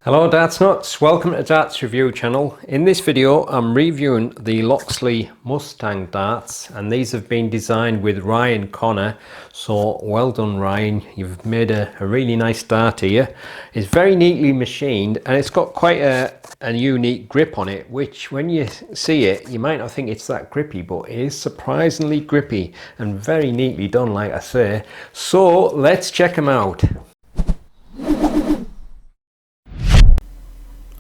Hello Darts Nutz, welcome to Darts Review channel. In this video I'm reviewing the Loxley Mustang darts, and these have been designed with Ryan Connor, so well done Ryan, you've made a really nice dart here. It's very neatly machined and it's got quite a unique grip on it, which when you see it you might not think it's that grippy, but it is surprisingly grippy and very neatly done, like I say. So let's check them out.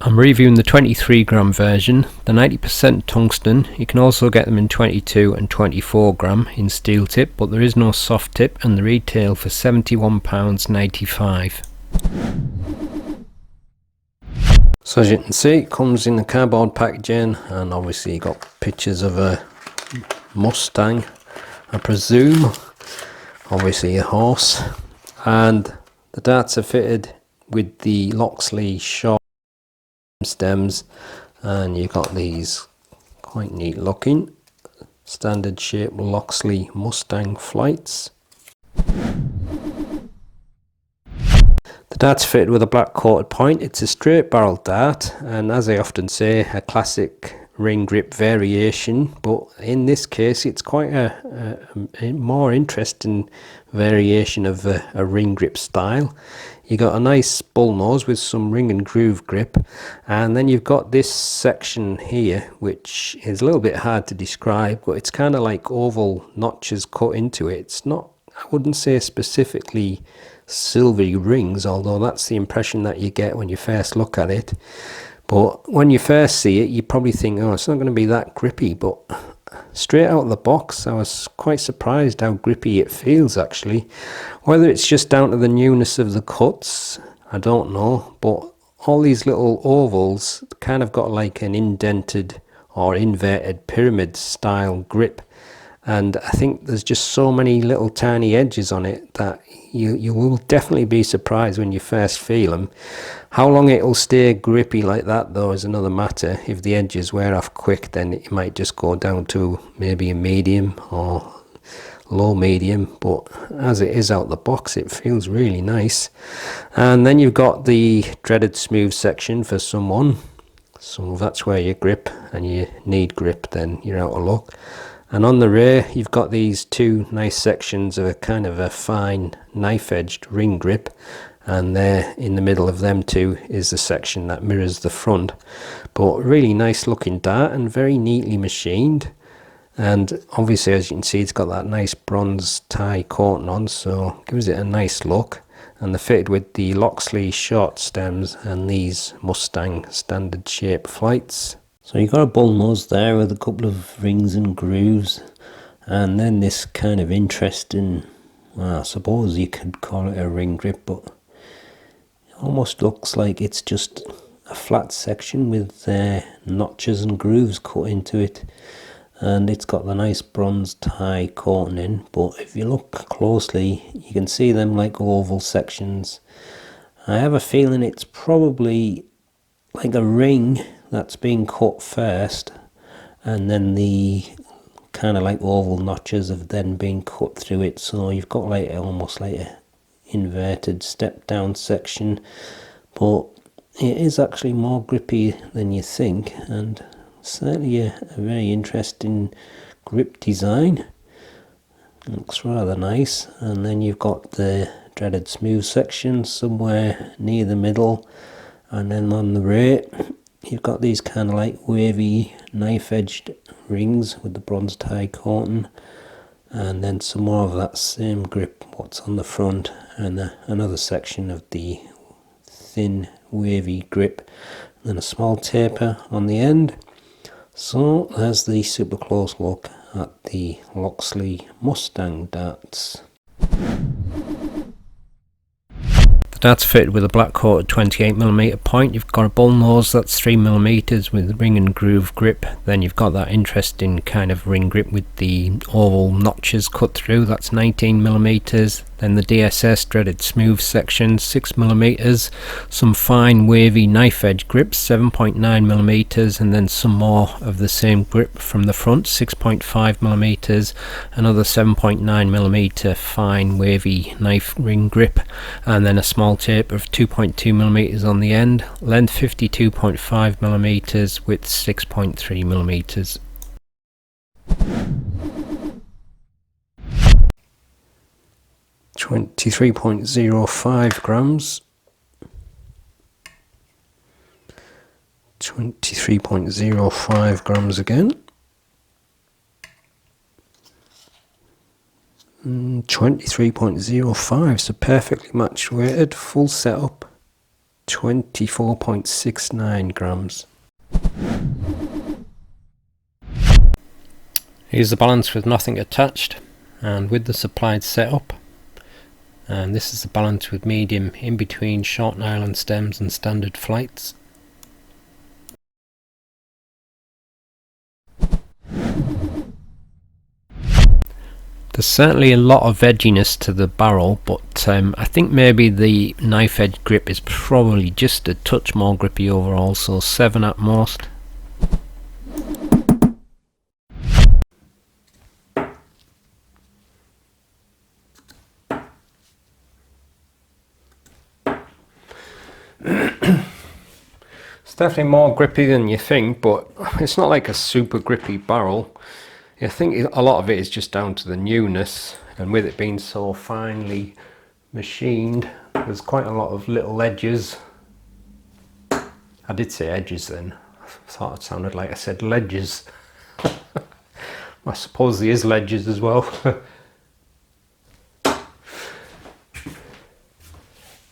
I'm reviewing the 23 gram version, the 90% tungsten. You can also get them in 22 and 24 gram in steel tip, but there is no soft tip, and the retail for £71.95. So as you can see, it comes in the cardboard packaging, and obviously you got pictures of a Mustang, I presume, obviously a horse, and the darts are fitted with the Loxley short stems, and you've got these quite neat looking standard shape Loxley Mustang flights. The dart's fitted with a black coated point. It's a straight barrel dart, and as I often say, a classic ring grip variation, but in this case it's quite a more interesting variation of a ring grip style. You got a nice bull nose with some ring and groove grip, and then you've got this section here which is a little bit hard to describe, but it's kind of like oval notches cut into it. It's not, I wouldn't say specifically silvery rings, although that's the impression that you get when you first look at it. But when you first see it you probably think, oh, it's not going to be that grippy, but straight out of the box I was quite surprised how grippy it feels actually. Whether it's just down to the newness of the cuts, I don't know, but all these little ovals kind of got like an indented or inverted pyramid style grip, and I think there's just so many little tiny edges on it that you will definitely be surprised when you first feel them. How long it'll stay grippy like that though is another matter. If the edges wear off quick, then it might just go down to maybe a medium or low medium, but as it is out the box it feels really nice. And then you've got the dreaded smooth section for someone, so that's where you grip, and you need grip then you're out of luck. And on the rear you've got these two nice sections of a kind of a fine knife edged ring grip, and there in the middle of them two is the section that mirrors the front. But really nice looking dart and very neatly machined, and obviously as you can see it's got that nice bronze tie coating on, so gives it a nice look. And they're fitted with the Loxley short stems and these Mustang standard shape flights. So you've got a bull nose there with a couple of rings and grooves, and then this kind of interesting, well, I suppose you could call it a ring grip, but it almost looks like it's just a flat section with notches and grooves cut into it, and it's got the nice bronze tie coating in, but if you look closely you can see them like oval sections. I have a feeling it's probably like a ring that's been cut first, and then the kind of like oval notches have then been cut through it, so you've got like almost like a inverted step down section, but it is actually more grippy than you think, and certainly a very interesting grip design. Looks rather nice. And then you've got the dreaded smooth section somewhere near the middle, and then on the rear you've got these kind of like wavy knife edged rings with the bronze tie coating, and then some more of that same grip what's on the front, and another section of the thin wavy grip, and then a small taper on the end. So there's the super close look at the Loxley Mustang darts. That's fitted with a black coated 28mm point. You've got a bull nose that's 3mm with ring and groove grip. Then you've got that interesting kind of ring grip with the oval notches cut through, that's 19mm. Then the DSS dreaded smooth section 6mm, some fine wavy knife edge grips 7.9mm, and then some more of the same grip from the front 6.5mm, another 7.9mm fine wavy knife ring grip, and then a small barrel tape of 2.2mm on the end, length 52.5mm, width 6.3mm. .05 grams. 23.05 grams again. 23.05, so perfectly matched weighted, full setup. 24.69 grams. Here's the balance with nothing attached and with the supplied setup. And this is the balance with medium in between short nylon stems and standard flights. There's certainly a lot of edginess to the barrel, but I think maybe the knife edge grip is probably just a touch more grippy overall, so 7 at most. It's definitely more grippy than you think, but it's not like a super grippy barrel. I think a lot of it is just down to the newness, and with it being so finely machined, there's quite a lot of little edges. I did say edges then, I thought it sounded like I said ledges. I suppose there is ledges as well.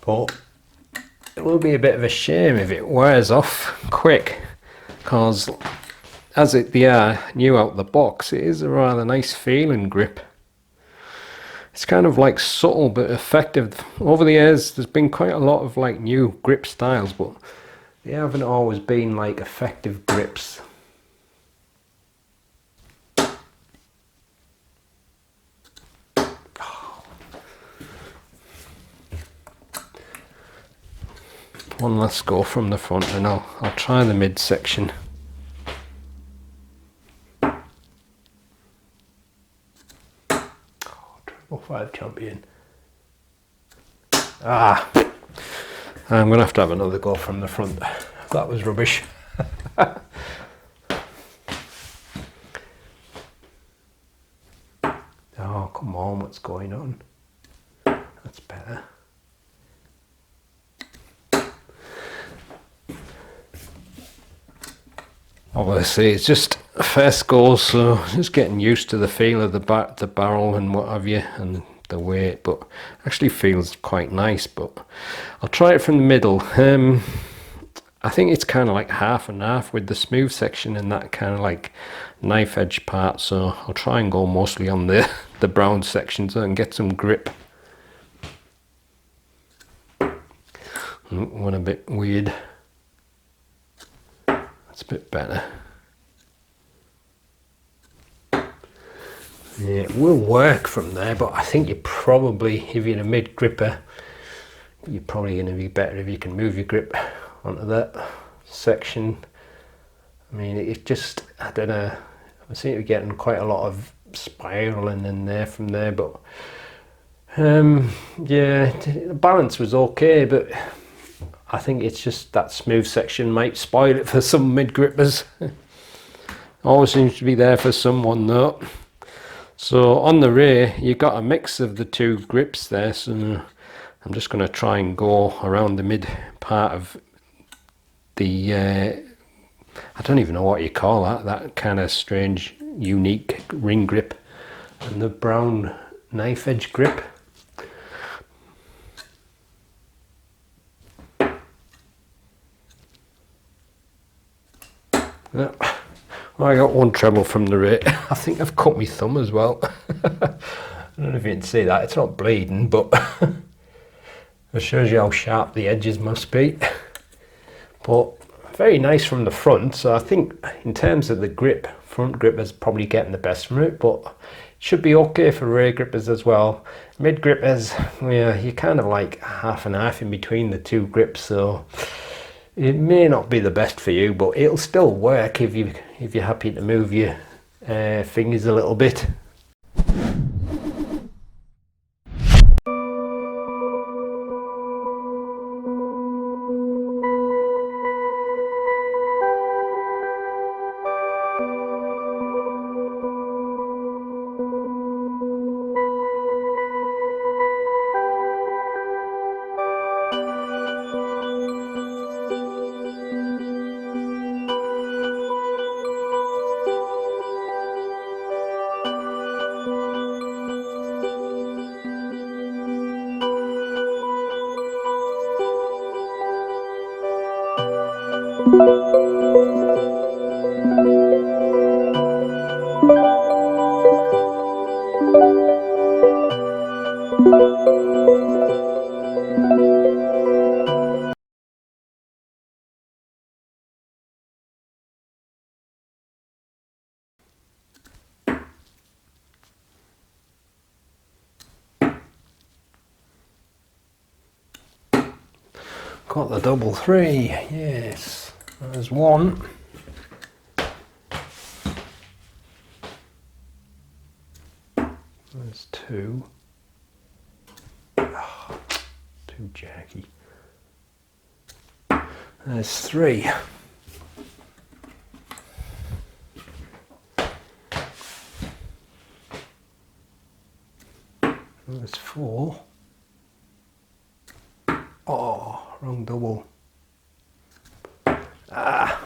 But it will be a bit of a shame if it wears off quick, because as they are new out the box, it is a rather nice feeling grip. It's kind of like subtle but effective. Over the years there's been quite a lot of like new grip styles, but they haven't always been like effective grips. One last go from the front and I'll try the midsection. 5 champion. I'm gonna have to have another go from the front. That was rubbish. Oh, come on, what's going on? That's better. Obviously it's just a first go, so just getting used to the feel of the barrel and what have you, and the weight, but actually feels quite nice. But I'll try it from the middle. I think it's kind of like half and half with the smooth section and that kind of like knife edge part, so I'll try and go mostly on the brown section so I can get some grip. Went a bit weird. That's a bit better. Yeah, it will work from there, but I think you probably, if you're a mid gripper, you're probably going to be better if you can move your grip onto that section. I mean, it just, I don't know, I seem to be getting quite a lot of spiraling in there from there, but yeah, the balance was okay, but I think it's just that smooth section might spoil it for some mid grippers. Always seems to be there for someone though. So on the rear you got a mix of the two grips there, so I'm just going to try and go around the mid part of the I don't even know what you call that kind of strange unique ring grip, and the brown knife edge grip. Yeah. Well, I got one treble from the rear. I think I've cut my thumb as well. I don't know if you can see that, it's not bleeding, but it shows you how sharp the edges must be. But very nice from the front, so I think in terms of the grip, front gripper's probably getting the best from it, but it should be okay for rear grippers as well. Mid grippers, yeah, you're kind of like half and half in between the two grips, so it may not be the best for you, but it'll still work if you're happy to move your fingers a little bit. Got the double three, yes. There's one. There's two. Oh, too jerky. There's three. There's four. Oh, wrong double. Ah.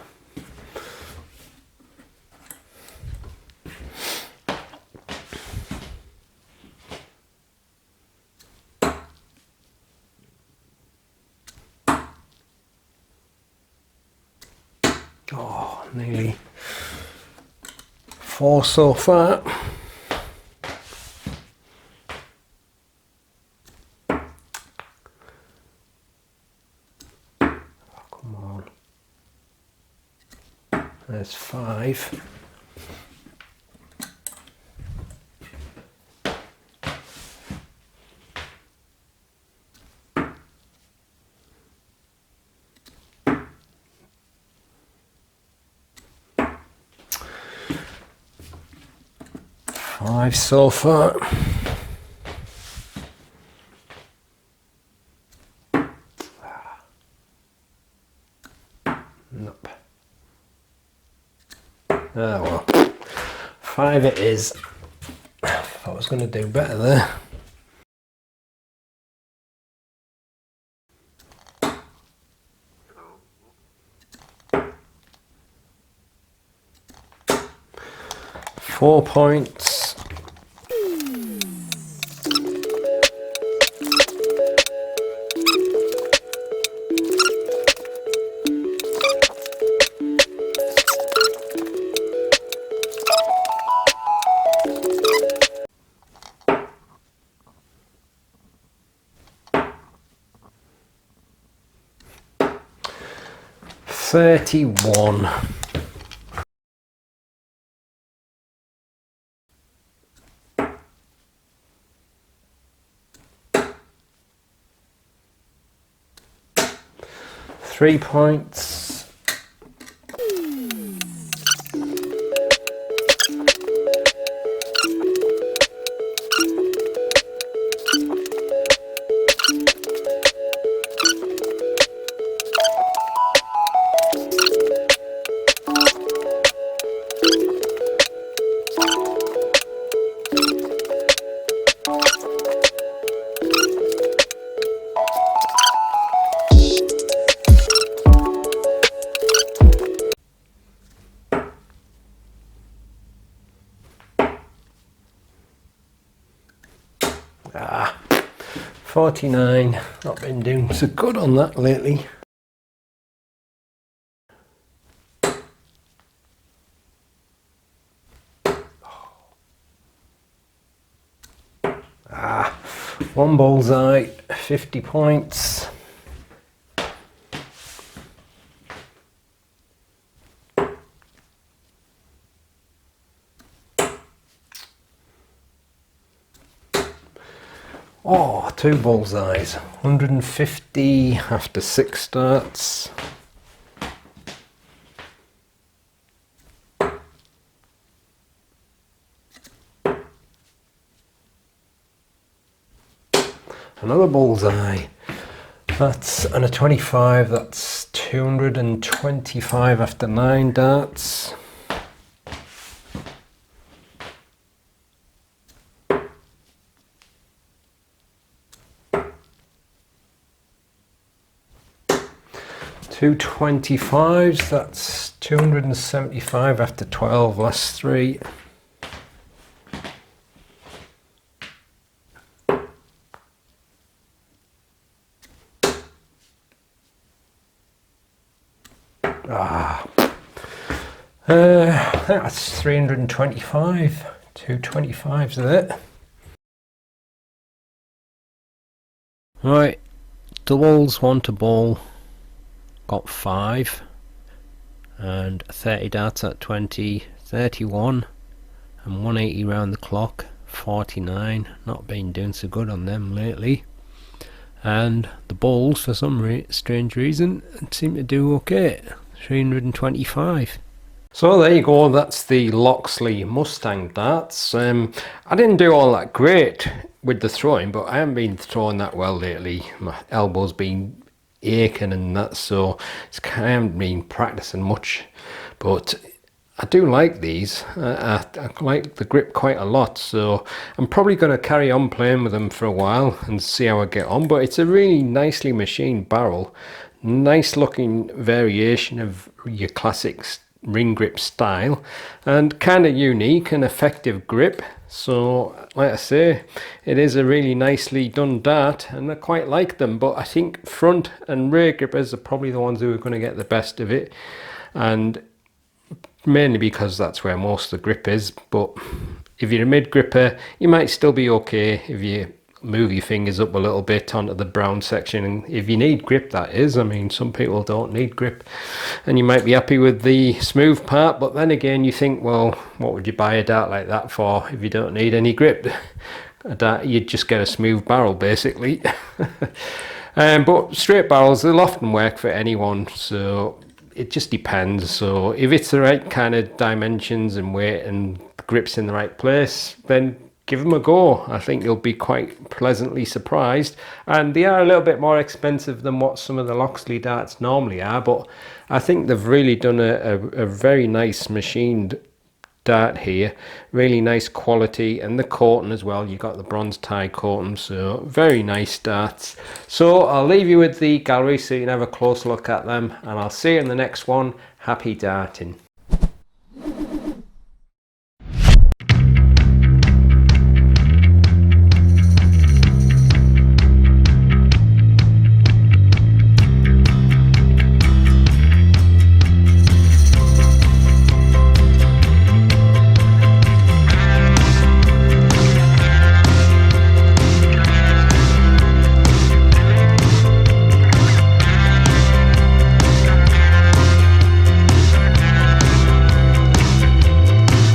Oh, nearly four so far. Oh, come on. There's five. Five so far. Nope. Oh well. Five it is. I was going to do better there. Four points. $31. Three points. Ah, 49. Not been doing so good on that lately. Ah, one bullseye, 50 points. Oh, two bullseyes, 150 after 6 starts. Another bullseye. That's and a 25, that's 225 after 9 darts. Two 25s, that's 275 after 12, last 3. That's 325, 225s there. Right, doubles, 1 to ball. Got 5 and 30 darts at 20, 31 and 180 round the clock, 49. Not been doing so good on them lately. and the balls, for some strange reason, seem to do okay. 325. So there you go, that's the Loxley Mustang darts. I didn't do all that great with the throwing, but I haven't been throwing that well lately. My elbow's been aching and that, so I haven't been practicing much. But I do like these. I like the grip quite a lot, so I'm probably going to carry on playing with them for a while and see how I get on. But it's a really nicely machined barrel, nice looking variation of your classic ring grip style, and kind of unique and effective grip. So like I say, it is a really nicely done dart, and I quite like them. But I think front and rear grippers are probably the ones who are going to get the best of it, and mainly because that's where most of the grip is. But if you're a mid gripper, you might still be okay if you move your fingers up a little bit onto the brown section, and if you need grip, that is. I mean, some people don't need grip and you might be happy with the smooth part, but then again you think, well, what would you buy a dart like that for if you don't need any grip? A dart, you'd just get a smooth barrel basically. But straight barrels, they'll often work for anyone, so it just depends. So if it's the right kind of dimensions and weight and the grip's in the right place, then give them a go. I think you'll be quite pleasantly surprised. And they are a little bit more expensive than what some of the Loxley darts normally are, but I think they've really done a very nice machined dart here. Really nice quality, and the coating as well. You got the bronze tie coating, so very nice darts. So I'll leave you with the gallery so you can have a close look at them, and I'll see you in the next one. Happy darting.